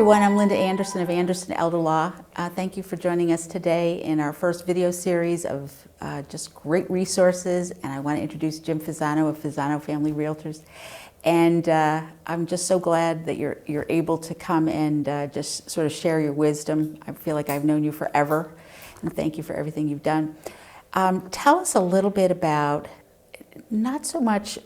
everyone, I'm Linda Anderson of Anderson Elder Law. Thank you for joining us today in our first video series of just great resources, and I want to introduce Jim Fizzano of Fasano Family Realtors. And I'm just so glad that you're able to come and just sort of share your wisdom. I feel like I've known you forever, and thank you for everything you've done. Tell us a little bit about, not so much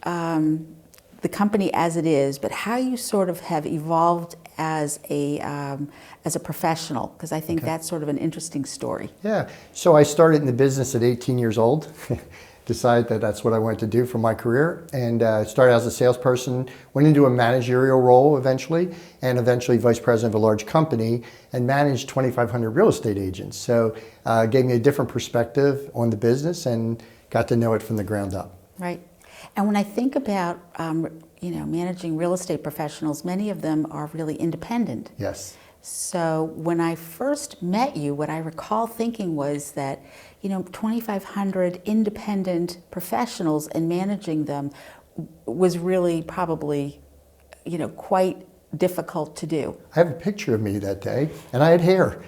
the company as it is, but how you sort of have evolved as a professional, because I think that's sort of an interesting story. Yeah, so I started in the business at 18 years old, decided that that's what I wanted to do for my career, and started as a salesperson, went into a managerial role eventually, and eventually vice president of a large company, and managed 2,500 real estate agents. So gave me a different perspective on the business and got to know it from the ground up. Right. And when I think about managing real estate professionals, many of them are really independent. Yes. So when I first met you, what I recall thinking was that 2,500 independent professionals and managing them was really probably quite difficult to do. I have a picture of me that day, and I had hair.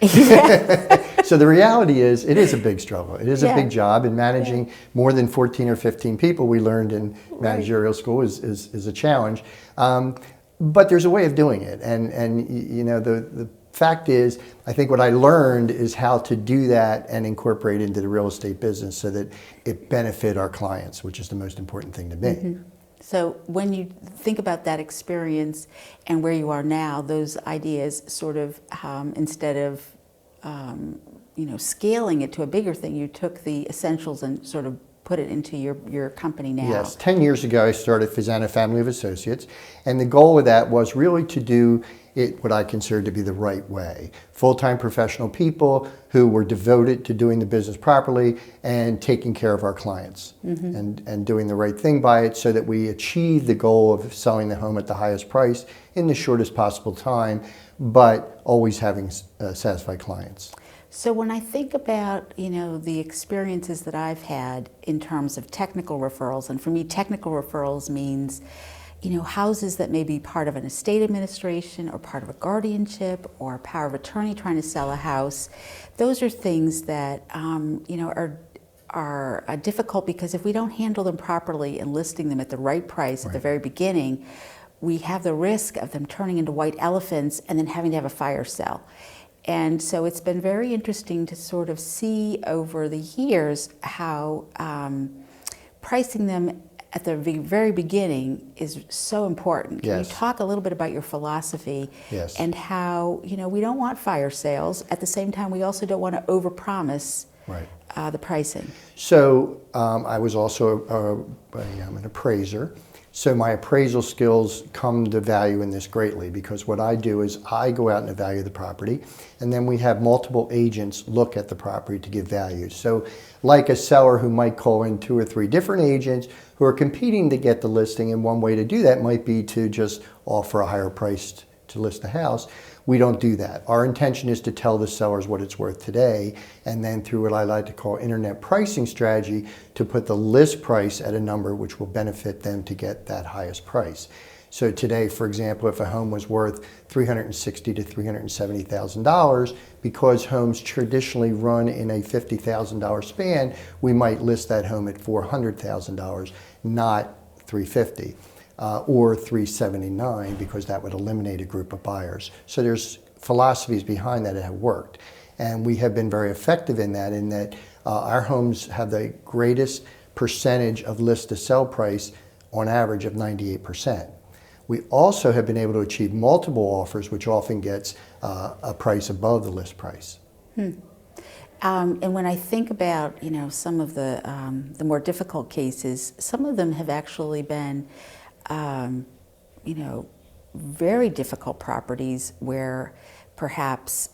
So the reality is, it is a big struggle. It is a big job, and managing more than 14 or 15 people, we learned in managerial school, is a challenge. But there's a way of doing it, and the fact is, I think what I learned is how to do that and incorporate into the real estate business so that it benefit our clients, which is the most important thing to me. Mm-hmm. So when you think about that experience and where you are now, those ideas sort of, instead of scaling it to a bigger thing, you took the essentials and sort of put it into your company now. Yes, 10 years ago I started Fasano Family of Associates, and the goal of that was really to do it what I consider to be the right way. Full-time professional people who were devoted to doing the business properly and taking care of our clients, and doing the right thing by it so that we achieve the goal of selling the home at the highest price in the shortest possible time, but always having satisfied clients. So when I think about, the experiences that I've had in terms of technical referrals, and for me, technical referrals means, houses that may be part of an estate administration or part of a guardianship or a power of attorney trying to sell a house. Those are things that, are difficult, because if we don't handle them properly and listing them at the right price at the very beginning, we have the risk of them turning into white elephants and then having to have a fire sale. And so it's been very interesting to sort of see over the years how pricing them at the very beginning is so important. Can you talk a little bit about your philosophy and how, we don't want fire sales. At the same time, we also don't want to overpromise the pricing. So I was also an appraiser. So my appraisal skills come to value in this greatly, because what I do is I go out and evaluate the property, and then we have multiple agents look at the property to give value. So like a seller who might call in 2 or 3 different agents who are competing to get the listing, and one way to do that might be to just offer a higher price to list the house. We don't do that. Our intention is to tell the sellers what it's worth today, and then through what I like to call internet pricing strategy, to put the list price at a number which will benefit them to get that highest price. So today, for example, if a home was worth $360,000 to $370,000, because homes traditionally run in a $50,000 span, we might list that home at $400,000, not $350,000. Or $379,000, because that would eliminate a group of buyers. So there's philosophies behind that have worked. And we have been very effective in that our homes have the greatest percentage of list to sell price on average of 98%. We also have been able to achieve multiple offers, which often gets a price above the list price. And when I think about, some of the more difficult cases, some of them have actually been very difficult properties where perhaps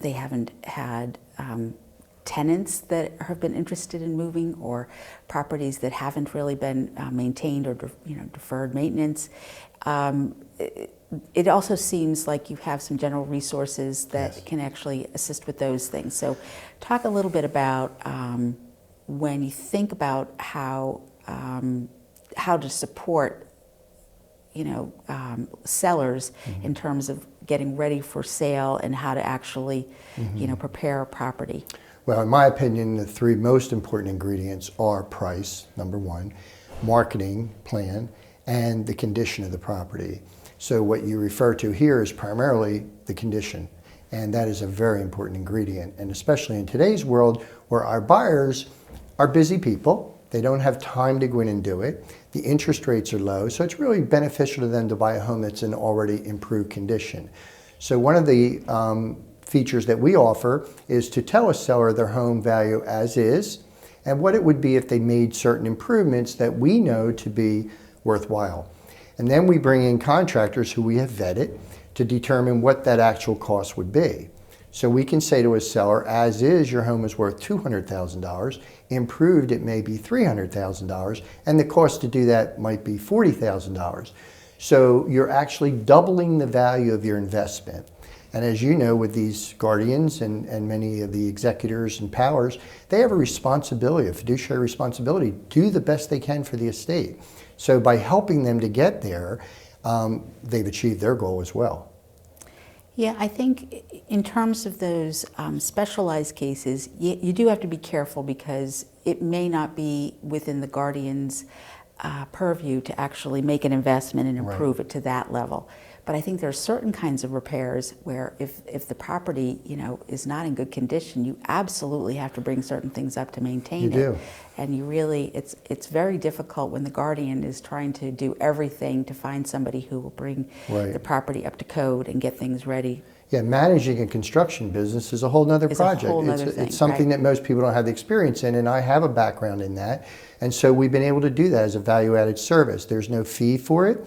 they haven't had tenants that have been interested in moving, or properties that haven't really been maintained or deferred maintenance. It also seems like you have some general resources that can actually assist with those things. So talk a little bit about when you think about how to support sellers in terms of getting ready for sale and how to actually, prepare a property? Well, in my opinion, the three most important ingredients are price, number one, marketing plan, and the condition of the property. So what you refer to here is primarily the condition, and that is a very important ingredient. And especially in today's world where our buyers are busy people, they don't have time to go in and do it. The interest rates are low, so it's really beneficial to them to buy a home that's in already improved condition. So one of the features that we offer is to tell a seller their home value as is and what it would be if they made certain improvements that we know to be worthwhile. And then we bring in contractors who we have vetted to determine what that actual cost would be. So we can say to a seller, as is, your home is worth $200,000, improved it may be $300,000, and the cost to do that might be $40,000. So you're actually doubling the value of your investment. And as you know, with these guardians and many of the executors and powers, they have a responsibility, a fiduciary responsibility, to do the best they can for the estate. So by helping them to get there, they've achieved their goal as well. Yeah, I think in terms of those specialized cases, you do have to be careful because it may not be within the guardian's purview to actually make an investment and improve it to that level. But I think there are certain kinds of repairs where if the property, is not in good condition, you absolutely have to bring certain things up to maintain it. You do. And you really, it's very difficult when the guardian is trying to do everything to find somebody who will bring the property up to code and get things ready. Yeah, managing a construction business is a whole nother project. It's something that most people don't have the experience in, and I have a background in that. And so we've been able to do that as a value-added service. There's no fee for it.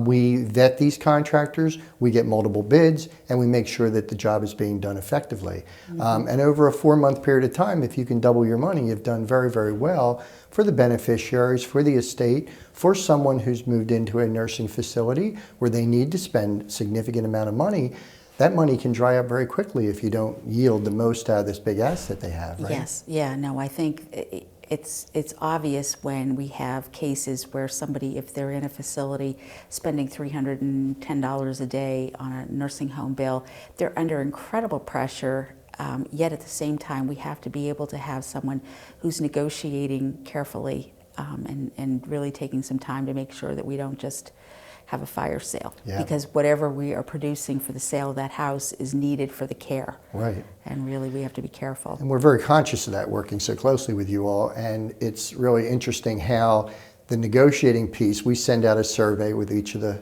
We vet these contractors, we get multiple bids, and we make sure that the job is being done effectively. And over a 4-month period of time, if you can double your money, you've done very, very well for the beneficiaries, for the estate, for someone who's moved into a nursing facility where they need to spend a significant amount of money. That money can dry up very quickly if you don't yield the most out of this big asset they have, right? Yes, yeah, no, I think it's obvious when we have cases where somebody, if they're in a facility spending $310 a day on a nursing home bill, they're under incredible pressure, yet at the same time we have to be able to have someone who's negotiating carefully and really taking some time to make sure that we don't just have a fire sale, because whatever we are producing for the sale of that house is needed for the care. Right. And really we have to be careful. And we're very conscious of that, working so closely with you all, and it's really interesting how the negotiating piece, we send out a survey with each of the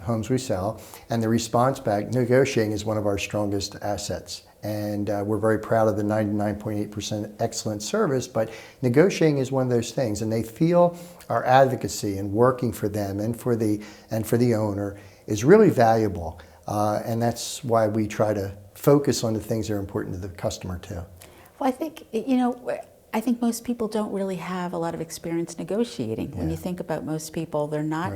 homes we sell, and the response back, negotiating is one of our strongest assets. And we're very proud of the 99.8% excellent service, but negotiating is one of those things, and they feel our advocacy and working for them and for the owner is really valuable, and that's why we try to focus on the things that are important to the customer too. Well, I think most people don't really have a lot of experience negotiating. When you think about most people, they're not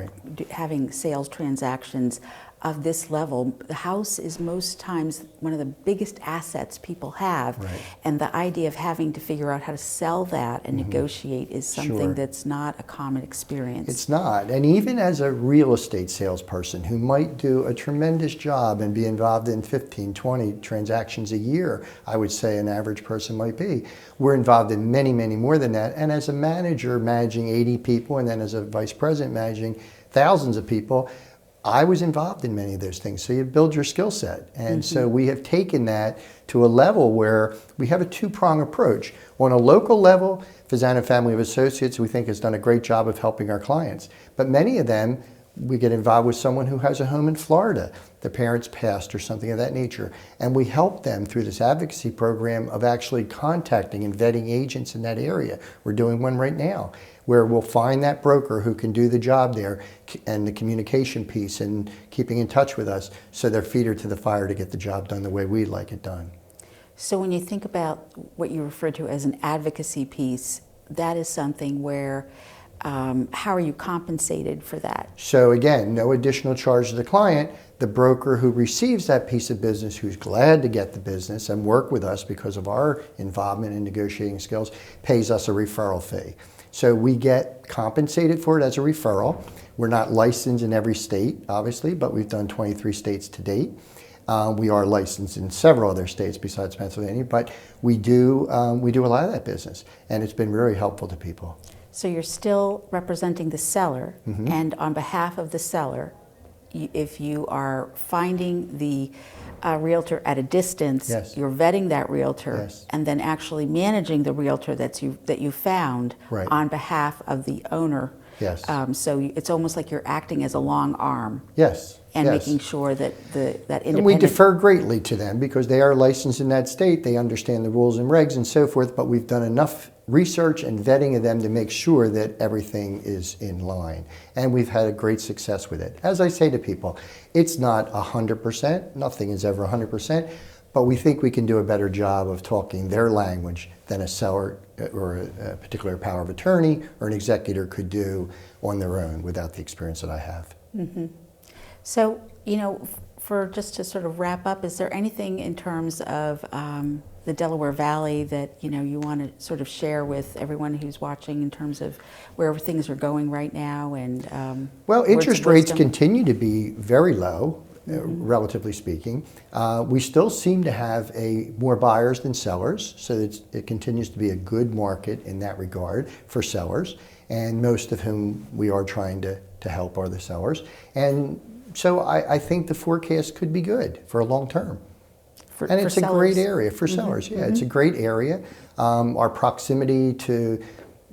having sales transactions of this level. The house is most times one of the biggest assets people have, and the idea of having to figure out how to sell that and negotiate is something that's not a common experience. It's not, and even as a real estate salesperson who might do a tremendous job and be involved in 15, 20 transactions a year, I would say an average person might be, we're involved in many, many more than that. And as a manager managing 80 people, and then as a vice president managing thousands of people, I was involved in many of those things. So you build your skill set. And so we have taken that to a level where we have a two-prong approach. On a local level, Fasano Family of Associates, we think, has done a great job of helping our clients. But many of them, we get involved with someone who has a home in Florida. Their parents passed or something of that nature. And we help them through this advocacy program of actually contacting and vetting agents in that area. We're doing one right now, where we'll find that broker who can do the job there and the communication piece and keeping in touch with us, so their feet are to the fire to get the job done the way we'd like it done. So when you think about what you refer to as an advocacy piece, that is something where how are you compensated for that? So again, no additional charge to the client. The broker who receives that piece of business, who's glad to get the business and work with us because of our involvement in negotiating skills, pays us a referral fee. So we get compensated for it as a referral. We're not licensed in every state, obviously, but we've done 23 states to date. We are licensed in several other states besides Pennsylvania, but we do a lot of that business, and it's been really helpful to people. So you're still representing the seller, and on behalf of the seller, if you are finding the realtor at a distance, Yes. you're vetting that realtor, Yes. and then actually managing the realtor that you found Right. on behalf of the owner. Yes. So it's almost like you're acting as a long arm Yes. and yes. making sure that that independent. And we defer greatly to them because they are licensed in that state. They understand the rules and regs and so forth, but we've done enough research and vetting of them to make sure that everything is in line. And we've had a great success with it. As I say to people, it's not 100%. Nothing is ever 100%. But we think we can do a better job of talking their language than a seller or a particular power of attorney or an executor could do on their own without the experience that I have. So, for just to sort of wrap up, is there anything in terms of the Delaware Valley that you want to sort of share with everyone who's watching in terms of where things are going right now? And well, words interest of rates wisdom? continue to be very low, relatively speaking. We still seem to have more buyers than sellers, so it continues to be a good market in that regard for sellers, and most of whom we are trying to help are the sellers. And so I think the forecast could be good for a long term. And it's a great area for sellers. Yeah, it's a great area. Our proximity to,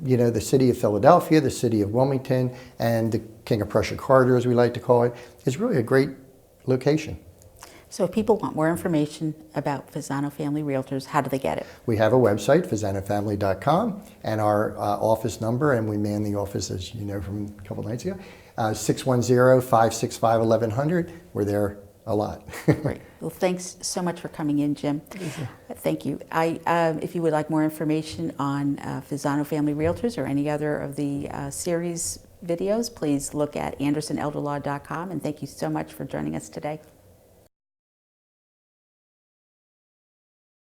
the city of Philadelphia, the city of Wilmington, and the King of Prussia corridor, as we like to call it, is really a great location. So if people want more information about Fasano Family Realtors, how do they get it? We have a website, FasanoFamily.com, and our office number, and we man the office, as you know from a couple nights ago, 610-565-1100. We're there a lot. Great. Well, thanks so much for coming in, Jim. Thank you. If you would like more information on Fasano Family Realtors or any other of the series videos, please look at AndersonElderLaw.com, and thank you so much for joining us today.